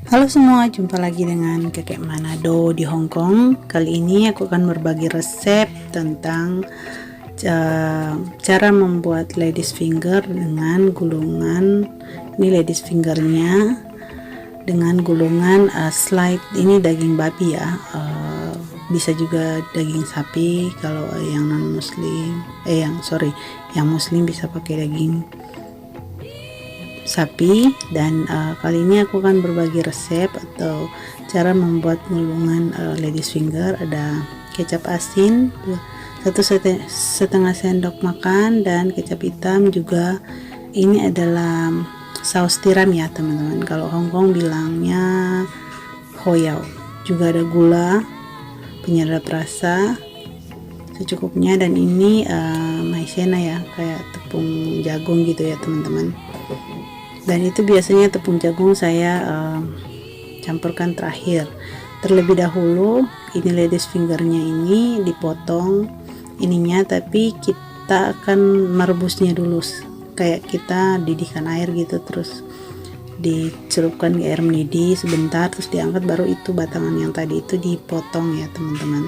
Halo semua, jumpa lagi dengan Kakek Manado di Hong Kong. Kali ini aku akan berbagi resep tentang cara membuat ladies finger dengan gulungan. Ini ladies fingernya dengan gulungan slide. Ini daging babi ya, bisa juga daging sapi. Kalau yang non muslim, yang muslim bisa pakai daging sapi. Dan kali ini aku akan berbagi resep atau cara membuat gulungan ladies finger. Ada kecap asin 1,5 sendok makan dan kecap hitam juga. Ini adalah saus tiram ya teman-teman, kalau Hongkong bilangnya hoyao. Juga ada gula, penyedap rasa secukupnya, dan ini maizena ya, kayak tepung jagung gitu ya teman-teman. Dan itu biasanya tepung jagung saya campurkan terakhir. Terlebih dahulu ini ladies fingernya ini dipotong ininya, tapi kita akan merebusnya dulu, kayak kita didihkan air gitu, terus dicelupkan ke air mendidih sebentar, terus diangkat, baru itu batangan yang tadi itu dipotong ya teman-teman.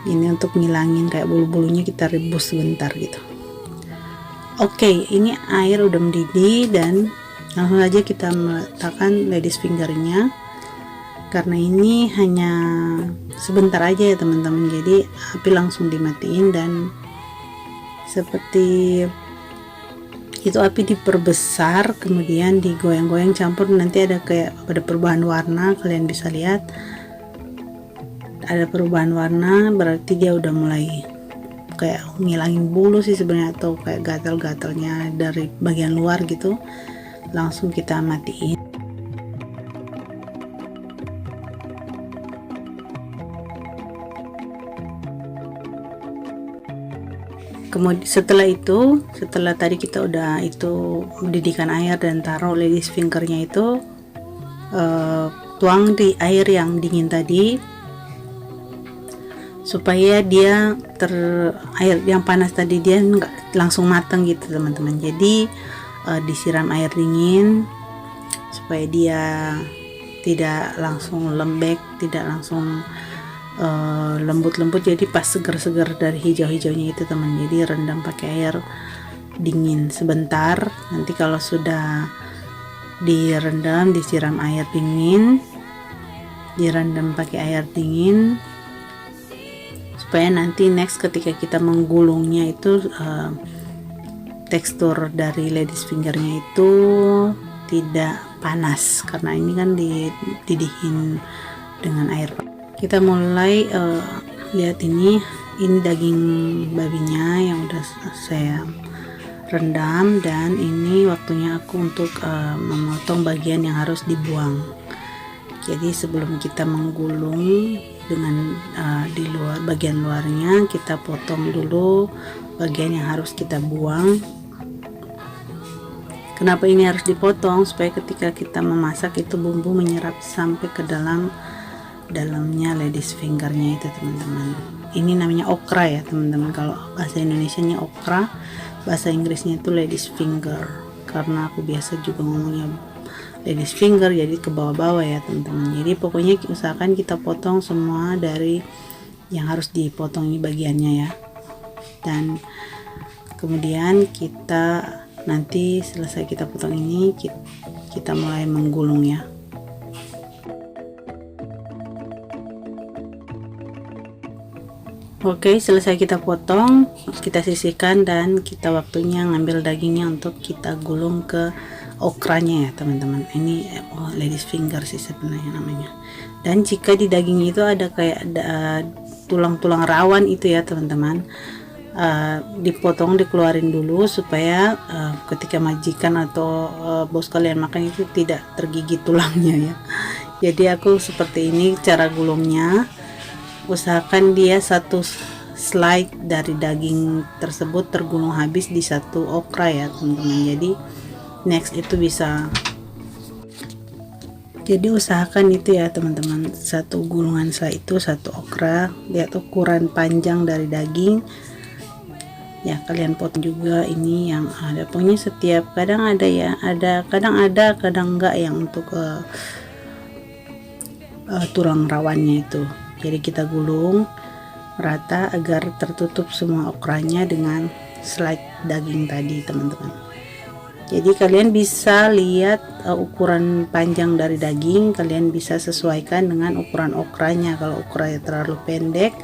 Ini untuk ngilangin kayak bulu-bulunya, kita rebus sebentar gitu. Oke, ini air udah mendidih dan langsung aja kita meletakkan ladies fingernya. Karena ini hanya sebentar aja ya teman-teman, jadi api langsung dimatiin, dan seperti itu api diperbesar, kemudian digoyang-goyang campur. Nanti ada perubahan warna, kalian bisa lihat ada perubahan warna, berarti dia udah mulai kayak ngilangin bulu sih sebenarnya, atau kayak gatal-gatalnya dari bagian luar gitu. Langsung kita matiin. Kemudian setelah tadi kita udah itu mendidihkan air dan taruh ladies fingernya itu, tuang di air yang dingin tadi supaya dia air yang panas tadi dia nggak langsung matang gitu teman-teman. Jadi disiram air dingin supaya dia tidak langsung lembek, tidak langsung lembut-lembut, jadi pas segar-segar dari hijau-hijaunya itu teman. Jadi rendam pakai air dingin sebentar. Nanti kalau sudah direndam, disiram air dingin, direndam pakai air dingin, supaya nanti next ketika kita menggulungnya itu tekstur dari ladies fingernya itu tidak panas, karena ini kan dididihin dengan air. Kita mulai lihat ini daging babinya yang udah saya rendam, dan ini waktunya aku untuk memotong bagian yang harus dibuang. Jadi sebelum kita menggulung dengan di luar, bagian luarnya kita potong dulu bagian yang harus kita buang. Kenapa ini harus dipotong? Supaya ketika kita memasak itu bumbu menyerap sampai ke dalamnya ladies fingernya itu teman-teman. Ini namanya okra ya teman-teman, kalau bahasa Indonesianya okra, bahasa Inggrisnya itu ladies finger. Karena aku biasa juga ngomongnya ladies finger, jadi ke bawah-bawah ya teman-teman. Jadi pokoknya usahakan kita potong semua dari yang harus dipotong ini bagiannya ya. Dan kemudian kita nanti selesai kita potong ini, kita mulai menggulung ya. Oke, selesai kita potong, kita sisihkan, dan kita waktunya ngambil dagingnya untuk kita gulung ke okranya ya teman-teman. Ini ladies finger sih sebenarnya namanya. Dan jika di daging itu ada kayak tulang-tulang rawan itu ya teman-teman, dipotong, dikeluarin dulu supaya ketika majikan atau bos kalian makan itu tidak tergigit tulangnya ya. Jadi aku seperti ini cara gulungnya. Usahakan dia satu slide dari daging tersebut tergulung habis di satu okra ya teman-teman. Jadi next itu bisa, jadi usahakan itu ya teman-teman, satu gulungan setelah itu satu okra. Lihat ukuran panjang dari daging ya, kalian potong juga ini yang ada. Pokoknya setiap kadang ada ya, kadang ada kadang enggak yang untuk tulang rawannya itu. Jadi kita gulung rata agar tertutup semua okranya dengan slide daging tadi teman-teman. Jadi kalian bisa lihat ukuran panjang dari daging, kalian bisa sesuaikan dengan ukuran okranya. Kalau okranya terlalu pendek,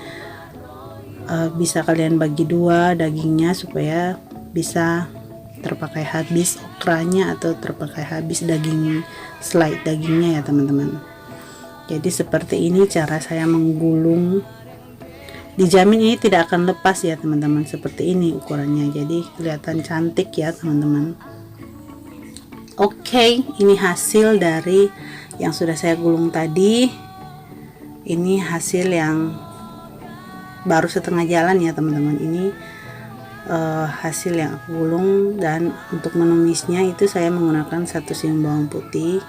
bisa kalian bagi dua dagingnya supaya bisa terpakai habis okranya atau terpakai habis daging slide dagingnya ya teman-teman. Jadi seperti ini cara saya menggulung, dijamin ini tidak akan lepas ya teman-teman. Seperti ini ukurannya, jadi kelihatan cantik ya teman-teman. Oke, ini hasil dari yang sudah saya gulung tadi. Ini hasil yang baru setengah jalan ya teman-teman. Ini hasil yang aku gulung, dan untuk menumisnya itu saya menggunakan 1 siung bawang putih,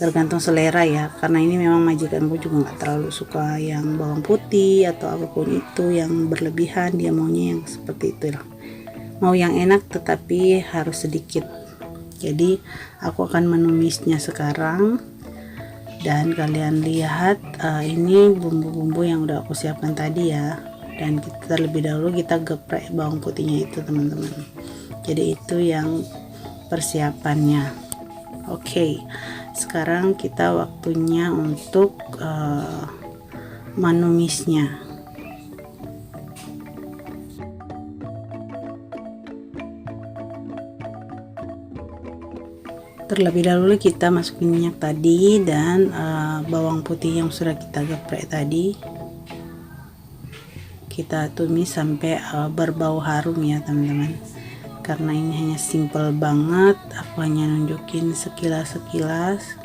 tergantung selera ya, karena ini memang majikanku juga nggak terlalu suka yang bawang putih atau apapun itu yang berlebihan, dia maunya yang seperti itu lah, mau yang enak tetapi harus sedikit. Jadi aku akan menumisnya sekarang, dan kalian lihat ini bumbu-bumbu yang udah aku siapkan tadi ya, dan kita terlebih dahulu kita geprek bawang putihnya itu teman-teman. Jadi itu yang persiapannya. Oke, sekarang kita waktunya untuk menumisnya. Terlebih dahulu kita masukin minyak tadi dan bawang putih yang sudah kita geprek tadi. Kita tumis sampai berbau harum ya teman-teman. Karena ini hanya simple banget, aku hanya nunjukin sekilas-sekilas.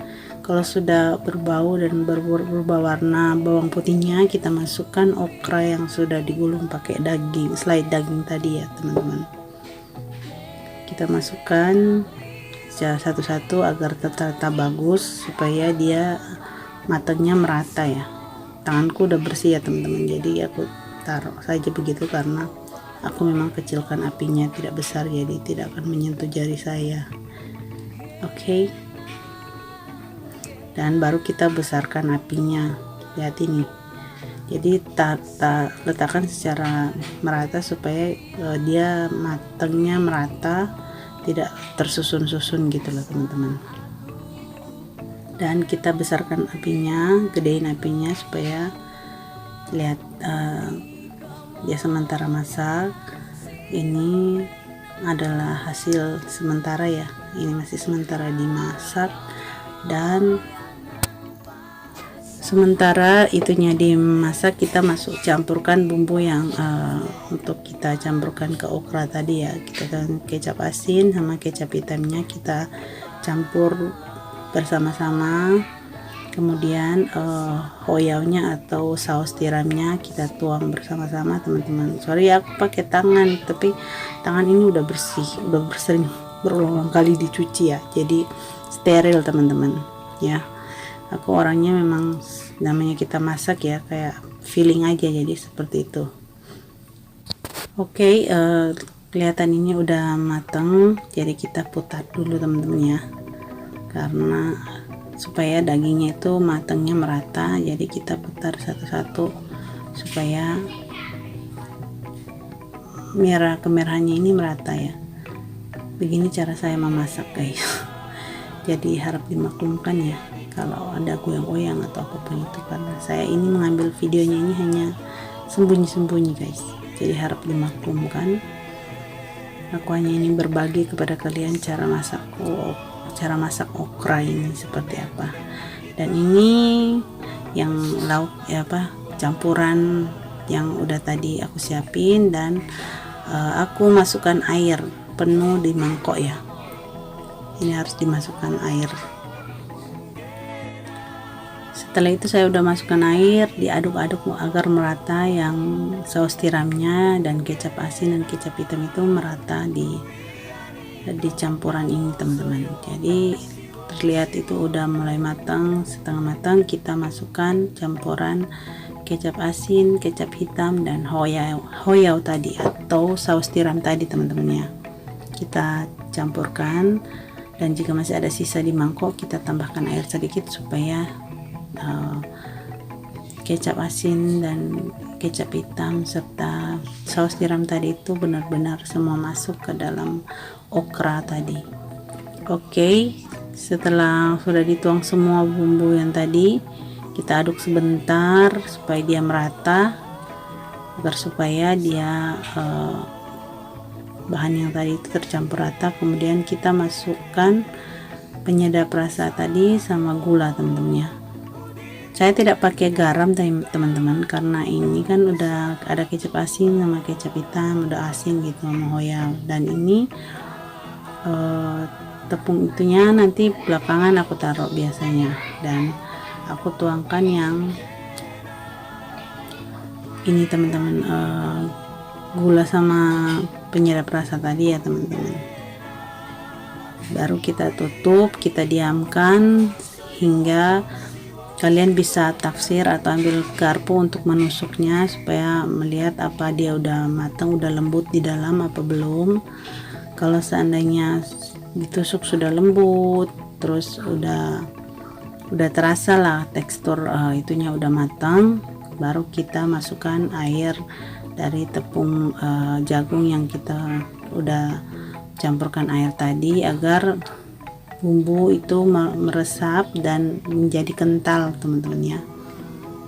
Kalau sudah berbau dan berubah warna bawang putihnya, kita masukkan okra yang sudah digulung pakai daging, slide daging tadi ya teman-teman. Kita masukkan secara satu-satu agar tertata bagus, supaya dia matangnya merata ya. Tanganku udah bersih ya teman-teman, jadi aku taruh saja begitu karena aku memang kecilkan apinya, tidak besar, jadi tidak akan menyentuh jari saya. Oke. Dan baru kita besarkan apinya. Lihat ini. Jadi letakkan secara merata supaya dia matangnya merata, tidak tersusun-susun gitu loh teman-teman. Dan kita besarkan apinya, gedein apinya supaya lihat dia sementara masak. Ini adalah hasil sementara ya, ini masih sementara dimasak, dan sementara itunya dimasak kita campurkan bumbu yang untuk kita campurkan ke okra tadi ya. Kita kan kecap asin sama kecap hitamnya kita campur bersama-sama. Kemudian hoyaunya atau saus tiramnya kita tuang bersama-sama teman-teman. Sorry aku pakai tangan, tapi tangan ini udah bersih, udah sering berulang kali dicuci ya, jadi steril teman-teman ya. Aku orangnya memang namanya kita masak ya, kayak feeling aja, jadi seperti itu. Oke, kelihatan ini udah matang, jadi kita putar dulu teman-teman ya, karena supaya dagingnya itu matangnya merata. Jadi kita putar satu-satu supaya kemerahannya ini merata ya. Begini cara saya memasak guys. Jadi harap dimaklumkan ya kalau ada goyang-goyang atau apapun itu, karena saya ini mengambil videonya ini hanya sembunyi-sembunyi guys, jadi harap dimaklumkan. Aku hanya ini berbagi kepada kalian cara masak okra ini seperti apa. Dan ini yang lauk ya, campuran yang udah tadi aku siapin, dan aku masukkan air penuh di mangkok ya. Ini harus dimasukkan air. Setelah itu saya udah masukkan air, diaduk-aduk agar merata yang saus tiramnya dan kecap asin dan kecap hitam itu merata di campuran ini teman-teman. Jadi terlihat itu udah mulai matang, setengah matang. Kita masukkan campuran kecap asin, kecap hitam, dan hoyau tadi atau saus tiram tadi teman-teman ya. Kita campurkan, dan jika masih ada sisa di mangkok kita tambahkan air sedikit supaya kecap asin dan kecap hitam serta saus tiram tadi itu benar-benar semua masuk ke dalam okra tadi. Oke, setelah sudah dituang semua bumbu yang tadi, kita aduk sebentar supaya dia merata, agar supaya dia bahan yang tadi itu tercampur rata. Kemudian kita masukkan penyedap rasa tadi sama gula, teman-teman ya. Saya tidak pakai garam teman-teman, karena ini kan udah ada kecap asin sama kecap hitam, udah asin gitu sama hoya. Dan ini tepung itunya nanti belakangan aku taruh biasanya, dan aku tuangkan yang ini teman-teman, gula sama penyedap rasa tadi ya teman-teman. Baru kita tutup, kita diamkan hingga kalian bisa taksir atau ambil garpu untuk menusuknya supaya melihat apa dia udah matang, udah lembut di dalam apa belum. Kalau seandainya ditusuk sudah lembut, terus udah terasa lah tekstur itunya udah matang, baru kita masukkan air dari tepung jagung yang kita udah campurkan air tadi, agar bumbu itu meresap dan menjadi kental teman-teman ya.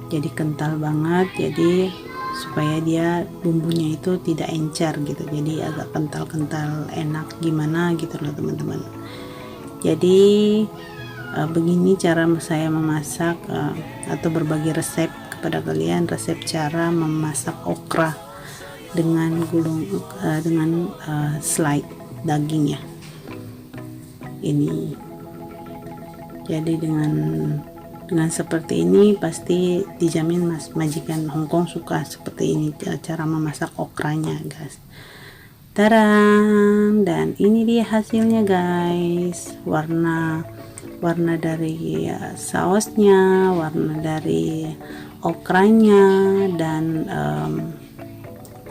Jadi kental banget, jadi supaya dia bumbunya itu tidak encer gitu, jadi agak kental-kental enak gimana gitu loh teman-teman. Jadi begini cara saya memasak atau berbagi resep kepada kalian, resep cara memasak okra dengan slide daging ya. Ini jadi dengan seperti ini pasti dijamin majikan Hongkong suka seperti ini cara memasak okranya guys. Tarang, dan ini dia hasilnya guys, warna dari sausnya, warna dari okranya, dan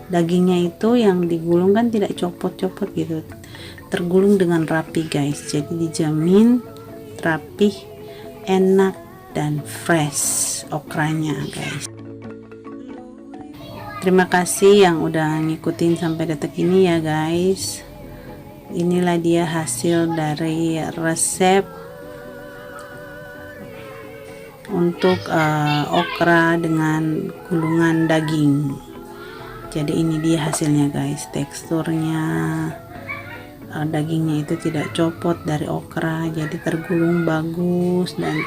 dagingnya itu yang digulung kan tidak copot-copot gitu, tergulung dengan rapi guys. Jadi dijamin rapih, enak dan fresh okranya guys. Terima kasih yang udah ngikutin sampai detik ini ya guys. Inilah dia hasil dari resep untuk okra dengan gulungan daging. Jadi ini dia hasilnya guys, teksturnya dagingnya itu tidak copot dari okra, jadi tergulung bagus, dan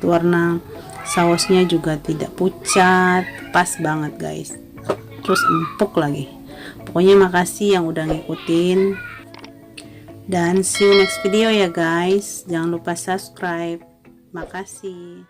warna sausnya juga tidak pucat, pas banget guys, terus empuk lagi. Pokoknya makasih yang udah ngikutin, dan see you next video ya guys. Jangan lupa subscribe. Makasih.